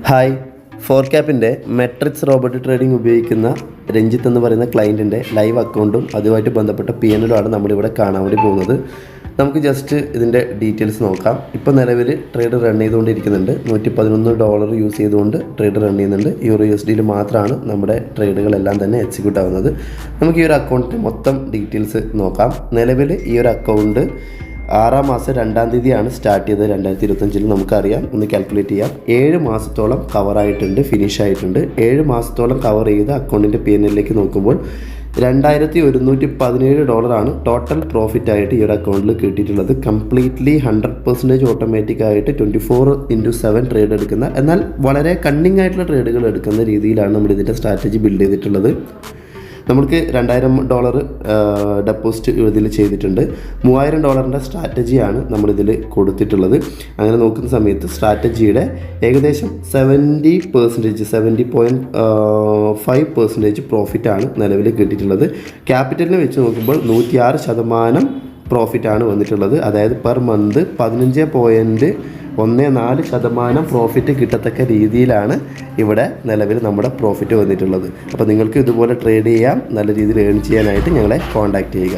Hi, four ക്യാപ്പിൻ്റെ metrics robot trading ഉപയോഗിക്കുന്ന രഞ്ജിത്ത് എന്ന് പറയുന്ന ക്ലയൻറ്റിൻ്റെ ലൈവ് അക്കൗണ്ടും അതുമായിട്ട് ബന്ധപ്പെട്ട PNL ആണ് നമ്മളിവിടെ കാണാൻ വേണ്ടി പോകുന്നത്. നമുക്ക് ജസ്റ്റ് ഇതിൻ്റെ ഡീറ്റെയിൽസ് നോക്കാം. ഇപ്പോൾ നിലവിൽ ട്രേഡ് റൺ ചെയ്തുകൊണ്ടിരിക്കുന്നുണ്ട്. $111 യൂസ് ചെയ്തുകൊണ്ട് ട്രേഡ് റൺ ചെയ്യുന്നുണ്ട്. EURUSD മാത്രമാണ് നമ്മുടെ ട്രേഡുകളെല്ലാം തന്നെ എക്സിക്യൂട്ട് ആവുന്നത്. നമുക്ക് ഈ ഒരു അക്കൗണ്ടിൻ്റെ മൊത്തം ഡീറ്റെയിൽസ് നോക്കാം. നിലവിൽ ഈ ഒരു അക്കൗണ്ട് 6-ാം മാസം 2-ാം തീയതിയാണ് സ്റ്റാർട്ട് ചെയ്തത് 2025. നമുക്കറിയാം, ഒന്ന് കാൽക്കുലേറ്റ് ചെയ്യാം. 7 മാസത്തോളം കവറായിട്ടുണ്ട്, ഫിനിഷ് ആയിട്ടുണ്ട്. 7 മാസത്തോളം കവർ ചെയ്ത് അക്കൗണ്ടിൻ്റെ PNLിലേക്ക് നോക്കുമ്പോൾ $2117 ആണ് ടോട്ടൽ പ്രോഫിറ്റ് ആയിട്ട് ഈ ഒരു അക്കൗണ്ടിൽ കിട്ടിയിട്ടുള്ളത്. കംപ്ലീറ്റ്ലി 100% ഓട്ടോമാറ്റിക്കായിട്ട് 24/7 ട്രേഡ് എടുക്കുന്ന, എന്നാൽ വളരെ കണ്ണിങ് ആയിട്ടുള്ള ട്രേഡുകൾ എടുക്കുന്ന രീതിയിലാണ് നമ്മൾ ഇതിൻ്റെ സ്ട്രാറ്റജി ബിൽഡ് ചെയ്തിട്ടുള്ളത്. നമുക്ക് $2000 ഡെപ്പോസിറ്റ് ഇതിൽ ചെയ്തിട്ടുണ്ട്. $3000 സ്ട്രാറ്റജിയാണ് നമ്മളിതിൽ കൊടുത്തിട്ടുള്ളത്. അങ്ങനെ നോക്കുന്ന സമയത്ത് സ്ട്രാറ്റജിയുടെ ഏകദേശം 70.5% പ്രോഫിറ്റാണ് നിലവിൽ കിട്ടിയിട്ടുള്ളത്. ക്യാപിറ്റലിനെ വെച്ച് നോക്കുമ്പോൾ 106% പ്രോഫിറ്റാണ് വന്നിട്ടുള്ളത്. അതായത് പെർ മന്ത് 15.14% പ്രോഫിറ്റ് കിട്ടത്തക്ക രീതിയിലാണ് ഇവിടെ നിലവിൽ നമ്മുടെ പ്രോഫിറ്റ് വന്നിട്ടുള്ളത്. അപ്പോൾ നിങ്ങൾക്ക് ഇതുപോലെ ട്രേഡ് ചെയ്യാം, നല്ല രീതിയിൽ ഏൺ ചെയ്യാനായിട്ട് ഞങ്ങളെ കോൺടാക്റ്റ് ചെയ്യുക.